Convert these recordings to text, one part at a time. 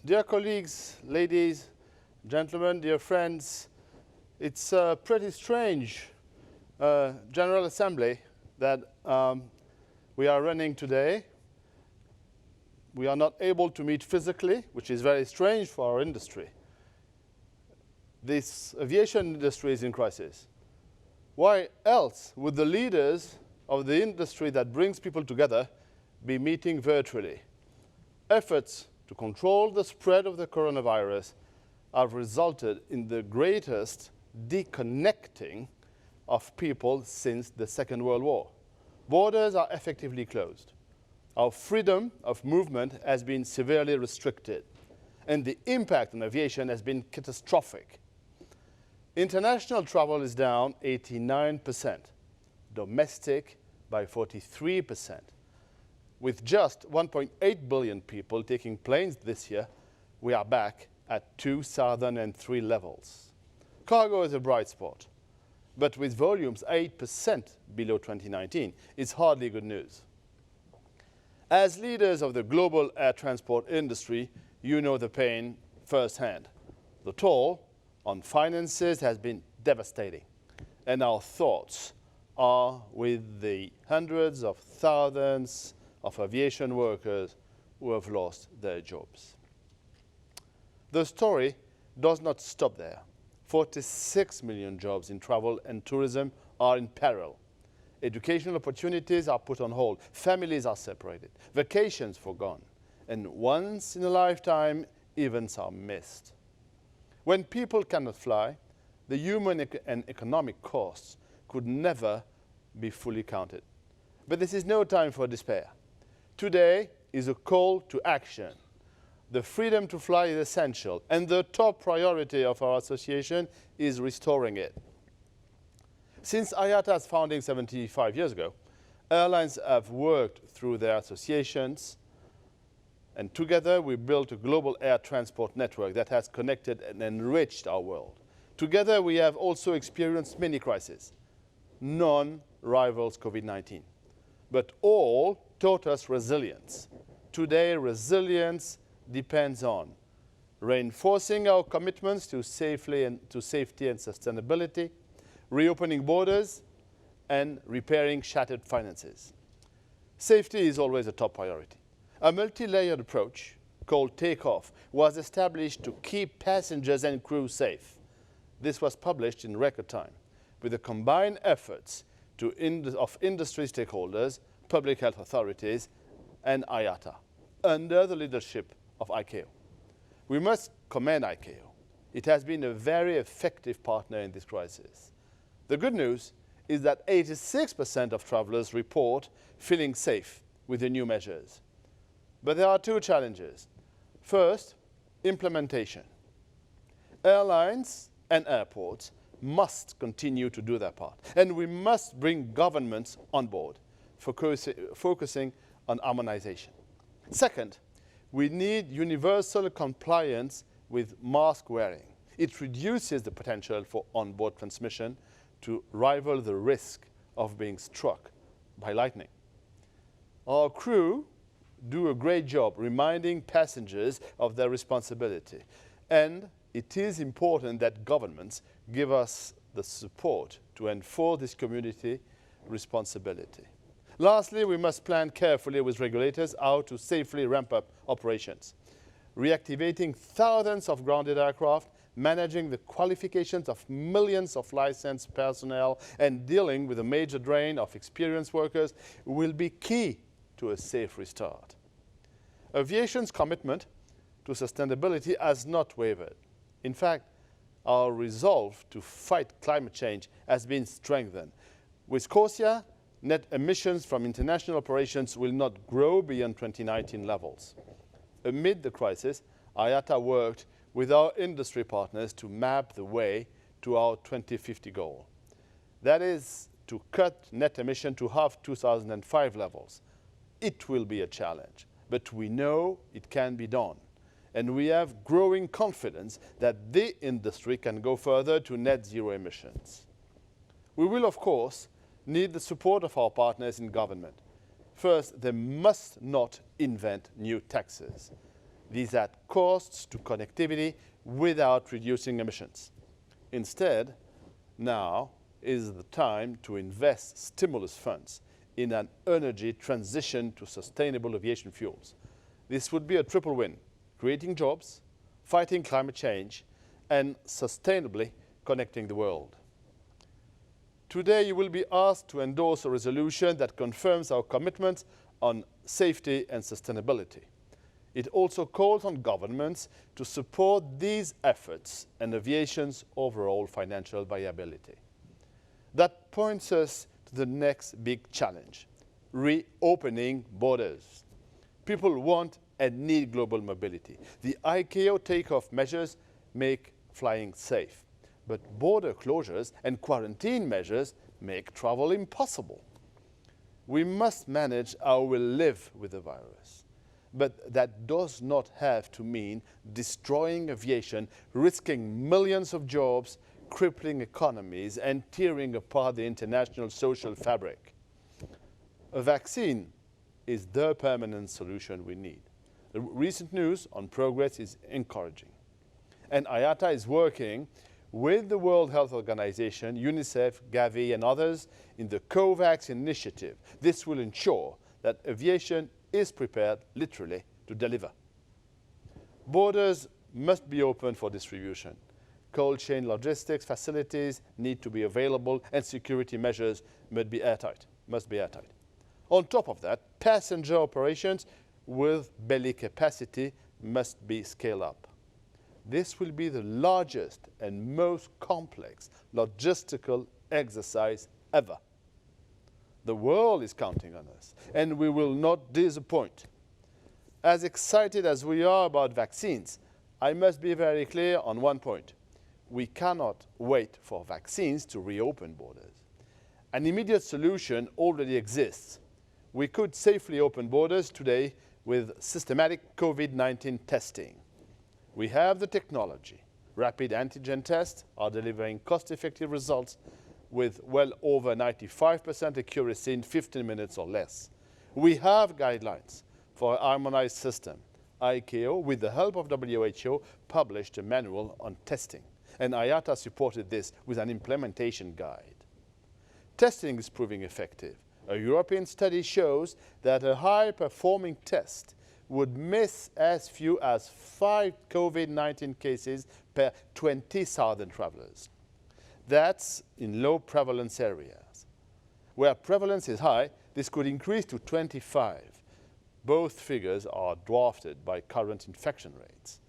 Dear colleagues, ladies, gentlemen, dear friends, it's a pretty strange General Assembly that we are running today. We are not able to meet physically, which is very strange for our industry. This aviation industry is in crisis. Why else would the leaders of the industry that brings people together be meeting virtually? Efforts to control the spread of the coronavirus have resulted in the greatest deconnecting of people since the Second World War. Borders are effectively closed. Our freedom of movement has been severely restricted, and the impact on aviation has been catastrophic. International travel is down 89%, domestic by 43%. With just 1.8 billion people taking planes this year, we are back at 2003 levels. Cargo is a bright spot, but with volumes 8% below 2019, it's hardly good news. As leaders of the global air transport industry, you know the pain firsthand. The toll on finances has been devastating, and our thoughts are with the hundreds of thousands of aviation workers who have lost their jobs. The story does not stop there. 46 million jobs in travel and tourism are in peril. Educational opportunities are put on hold. Families are separated. Vacations forgone. And once in a lifetime, events are missed. When people cannot fly, the human and economic costs could never be fully counted. But this is no time for despair. Today is a call to action. The freedom to fly is essential, and the top priority of our association is restoring it. Since IATA's founding 75 years ago, airlines have worked through their associations, and together we built a global air transport network that has connected and enriched our world. Together we have also experienced many crises. None rivals COVID-19, but all taught us resilience. Today, resilience depends on reinforcing our commitments to safety and sustainability, reopening borders, and repairing shattered finances. Safety is always a top priority. A multi-layered approach called Takeoff was established to keep passengers and crew safe. This was published in record time with the combined efforts of industry stakeholders, public health authorities, and IATA, under the leadership of ICAO. We must commend ICAO. It has been a very effective partner in this crisis. The good news is that 86% of travelers report feeling safe with the new measures. But there are two challenges. First, implementation. Airlines and airports must continue to do their part, and we must bring governments on board, focusing on harmonization. Second, we need universal compliance with mask wearing. It reduces the potential for onboard transmission to rival the risk of being struck by lightning. Our crew do a great job reminding passengers of their responsibility, and it is important that governments give us the support to enforce this community responsibility. Lastly, we must plan carefully with regulators how to safely ramp up operations. Reactivating thousands of grounded aircraft, managing the qualifications of millions of licensed personnel, and dealing with a major drain of experienced workers will be key to a safe restart. Aviation's commitment to sustainability has not wavered. In fact, our resolve to fight climate change has been strengthened. With Scotia, net emissions from international operations will not grow beyond 2019 levels. Amid the crisis, IATA worked with our industry partners to map the way to our 2050 goal. That is to cut net emission to half 2005 levels. It will be a challenge, but we know it can be done. And we have growing confidence that the industry can go further to net zero emissions. We will, of course, need the support of our partners in government. First, they must not invent new taxes. These add costs to connectivity without reducing emissions. Instead, now is the time to invest stimulus funds in an energy transition to sustainable aviation fuels. This would be a triple win: creating jobs, fighting climate change, and sustainably connecting the world. Today, you will be asked to endorse a resolution that confirms our commitment on safety and sustainability. It also calls on governments to support these efforts and aviation's overall financial viability. That points us to the next big challenge: reopening borders. People want and need global mobility. The ICAO takeoff measures make flying safe, but border closures and quarantine measures make travel impossible. We must manage how we live with the virus, but that does not have to mean destroying aviation, risking millions of jobs, crippling economies, and tearing apart the international social fabric. A vaccine is the permanent solution we need. The recent news on progress is encouraging. And IATA is working with the World Health Organization, UNICEF, Gavi, and others in the COVAX initiative. This will ensure that aviation is prepared, literally, to deliver. Borders must be open for distribution. Cold chain logistics facilities need to be available, and security measures must be airtight. On top of that, passenger operations with belly capacity must be scaled up. This will be the largest and most complex logistical exercise ever. The world is counting on us, and we will not disappoint. As excited as we are about vaccines, I must be very clear on one point: we cannot wait for vaccines to reopen borders. An immediate solution already exists. We could safely open borders today with systematic COVID-19 testing. We have the technology. Rapid antigen tests are delivering cost-effective results with well over 95% accuracy in 15 minutes or less. We have guidelines for a harmonized system. ICAO, with the help of WHO, published a manual on testing, and IATA supported this with an implementation guide. Testing is proving effective. A European study shows that a high-performing test would miss as few as 5 COVID-19 cases per 20,000 travelers. That's in low prevalence areas. Where prevalence is high, this could increase to 25. Both figures are dwarfed by current infection rates.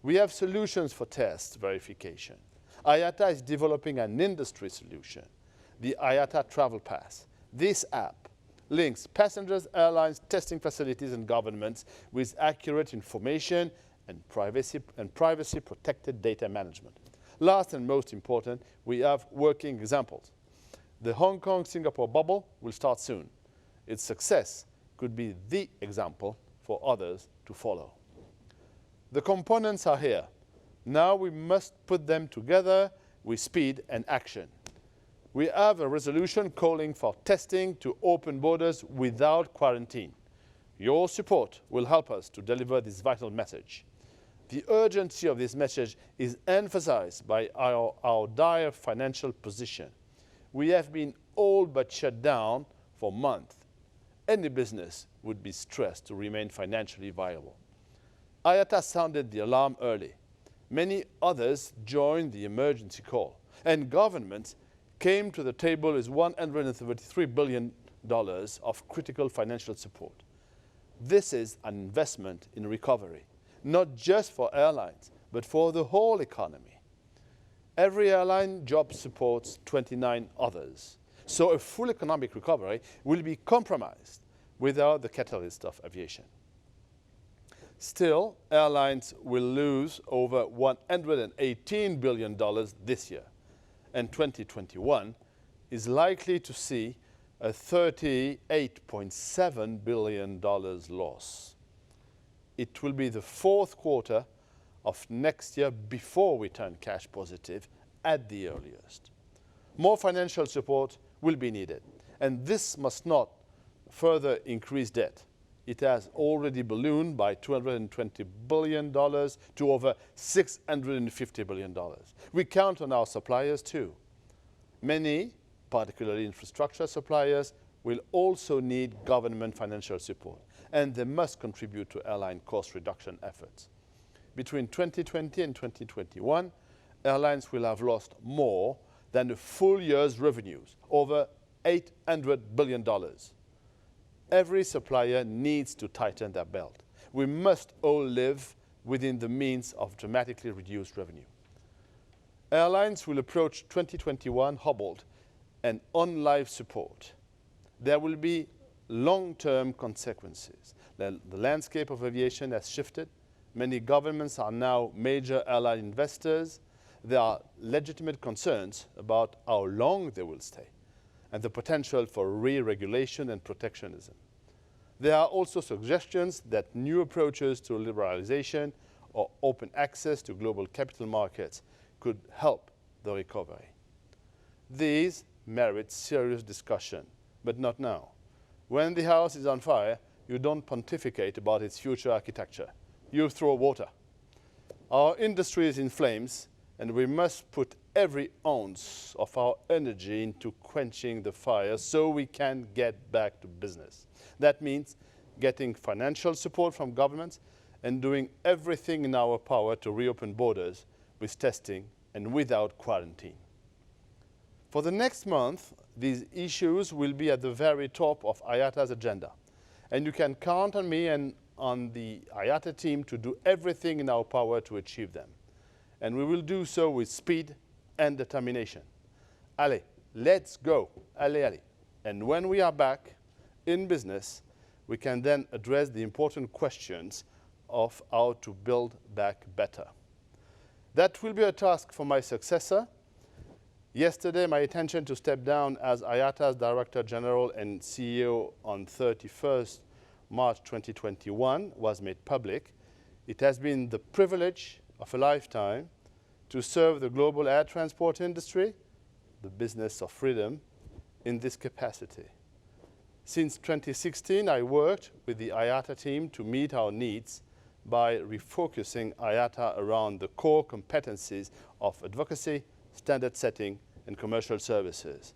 We have solutions for test verification. IATA is developing an industry solution, the IATA Travel Pass. This app links passengers, airlines, testing facilities, and governments with accurate information and privacy-protected data management. Last and most important, we have working examples. The Hong Kong-Singapore bubble will start soon. Its success could be the example for others to follow. The components are here. Now we must put them together with speed and action. We have a resolution calling for testing to open borders without quarantine. Your support will help us to deliver this vital message. The urgency of this message is emphasized by our dire financial position. We have been all but shut down for months. Any business would be stressed to remain financially viable. IATA sounded the alarm early. Many others joined the emergency call, and governments came to the table with $133 billion of critical financial support. This is an investment in recovery, not just for airlines, but for the whole economy. Every airline job supports 29 others, so a full economic recovery will be compromised without the catalyst of aviation. Still, airlines will lose over $118 billion this year, and 2021 is likely to see a $38.7 billion loss. It will be the fourth quarter of next year before we turn cash positive at the earliest. More financial support will be needed, and this must not further increase debt. It has already ballooned by $220 billion to over $650 billion. We count on our suppliers too. Many, particularly infrastructure suppliers, will also need government financial support, and they must contribute to airline cost reduction efforts. Between 2020 and 2021, airlines will have lost more than a full year's revenues, over $800 billion. Every supplier needs to tighten their belt. We must all live within the means of dramatically reduced revenue. Airlines will approach 2021 hobbled and on life support. There will be long-term consequences. The landscape of aviation has shifted. Many governments are now major airline investors. There are legitimate concerns about how long they will stay and the potential for re-regulation and protectionism. There are also suggestions that new approaches to liberalization or open access to global capital markets could help the recovery. These merit serious discussion, but not now. When the house is on fire, you don't pontificate about its future architecture. You throw water. Our industry is in flames, and we must put every ounce of our energy into quenching the fire so we can get back to business. That means getting financial support from governments and doing everything in our power to reopen borders with testing and without quarantine. For the next month, these issues will be at the very top of IATA's agenda. And you can count on me and on the IATA team to do everything in our power to achieve them. And we will do so with speed and determination. Allez, let's go. Allez, allez. And when we are back in business, we can then address the important questions of how to build back better. That will be a task for my successor. Yesterday, my intention to step down as IATA's Director General and CEO on 31st March 2021 was made public. It has been the privilege of a lifetime to serve the global air transport industry, the business of freedom, in this capacity. Since 2016, I worked with the IATA team to meet our needs by refocusing IATA around the core competencies of advocacy, standard setting, and commercial services.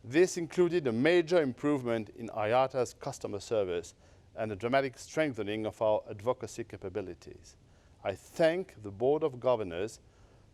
This included a major improvement in IATA's customer service and a dramatic strengthening of our advocacy capabilities. I thank the Board of Governors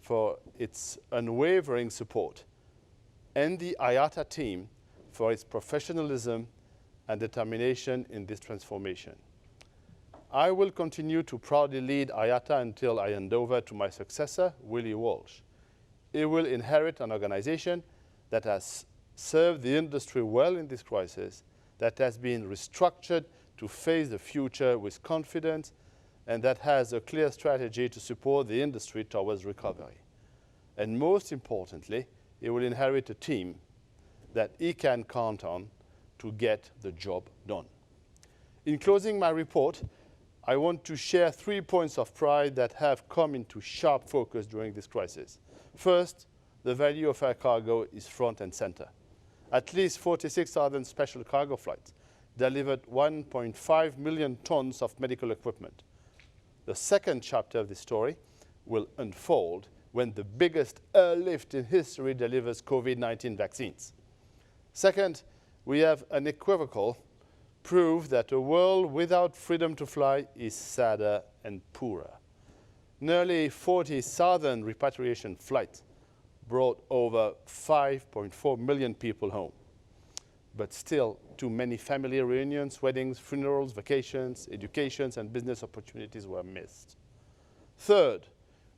for its unwavering support and the IATA team for its professionalism and determination in this transformation. I will continue to proudly lead IATA until I hand over to my successor, Willie Walsh. He will inherit an organization that has served the industry well in this crisis, that has been restructured to face the future with confidence, and that has a clear strategy to support the industry towards recovery. And most importantly, he will inherit a team that he can count on to get the job done. In closing my report, I want to share 3 points of pride that have come into sharp focus during this crisis. First, the value of air cargo is front and center. At least 46,000 special cargo flights delivered 1.5 million tons of medical equipment. The second chapter of this story will unfold when the biggest airlift in history delivers COVID-19 vaccines. Second, we have unequivocal proof that a world without freedom to fly is sadder and poorer. Nearly 40,000 repatriation flights brought over 5.4 million people home. But still, too many family reunions, weddings, funerals, vacations, educations, and business opportunities were missed. Third,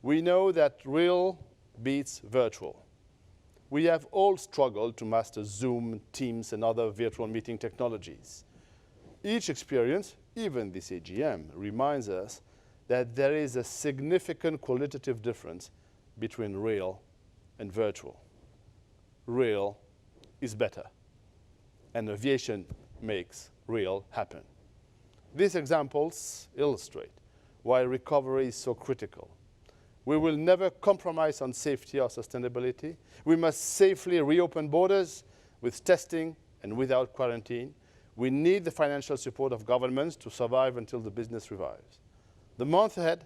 we know that real beats virtual. We have all struggled to master Zoom, Teams, and other virtual meeting technologies. Each experience, even this AGM, reminds us that there is a significant qualitative difference between real and virtual. Real is better, and aviation makes real happen. These examples illustrate why recovery is so critical. We will never compromise on safety or sustainability. We must safely reopen borders with testing and without quarantine. We need the financial support of governments to survive until the business revives. The month ahead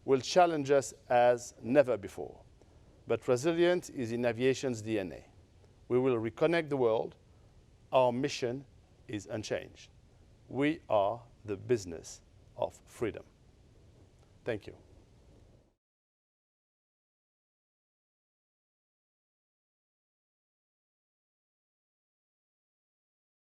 will challenge us as never before. But resilience is in aviation's DNA. We will reconnect the world. Our mission is unchanged. We are the business of freedom. Thank you.